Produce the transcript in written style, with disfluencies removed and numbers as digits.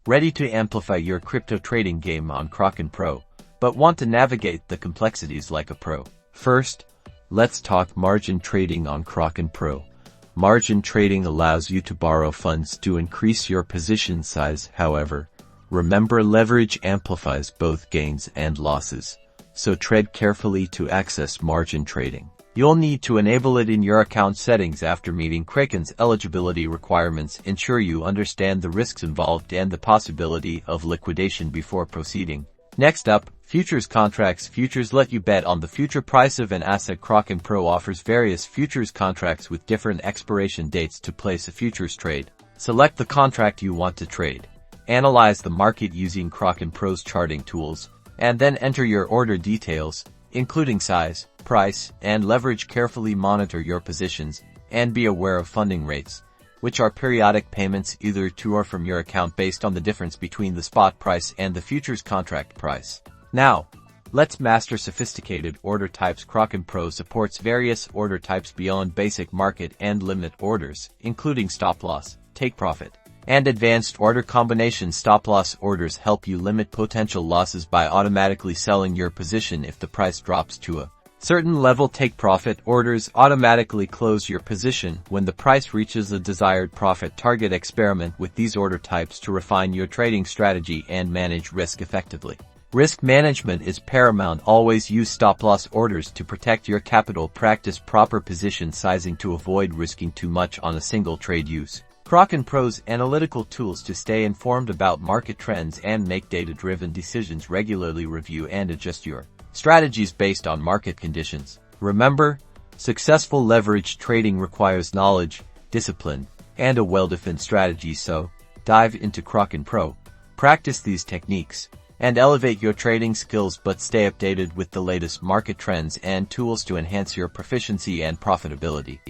Ready to amplify your crypto trading game on Kraken Pro, but want to navigate the complexities like a pro? First, let's talk margin trading on Kraken Pro. Margin trading allows you to borrow funds to increase your position size. However, remember, leverage amplifies both gains and losses, so tread carefully to access margin trading. You'll need to enable it in your account settings after meeting Kraken's eligibility requirements. Ensure you understand the risks involved and the possibility of liquidation before proceeding. Next up, futures contracts. Futures let you bet on the future price of an asset. Kraken Pro offers various futures contracts with different expiration dates to place a futures trade. Select the contract you want to trade. Analyze the market using Kraken Pro's charting tools, and then enter your order details, including size, price, and leverage. Carefully monitor your positions, and be aware of funding rates, which are periodic payments either to or from your account based on the difference between the spot price and the futures contract price. Now, let's master sophisticated order types. Kraken Pro supports various order types beyond basic market and limit orders, including stop loss, take profit, and advanced order combinations. Stop loss orders help you limit potential losses by automatically selling your position if the price drops to a certain level. Take profit orders automatically close your position when the price reaches a desired profit target. Experiment with these order types to refine your trading strategy and manage risk effectively. Risk management is paramount. Always use stop-loss orders to protect your capital. Practice proper position sizing to avoid risking too much on a single trade. Use Kraken Pro's analytical tools to stay informed about market trends and make data-driven decisions. Regularly review and adjust your strategies based on market conditions. Remember, successful leverage trading requires knowledge, discipline, and a well-defined strategy. So, dive into Kraken Pro, practice these techniques, and elevate your trading skills. But stay updated with the latest market trends and tools to enhance your proficiency and profitability.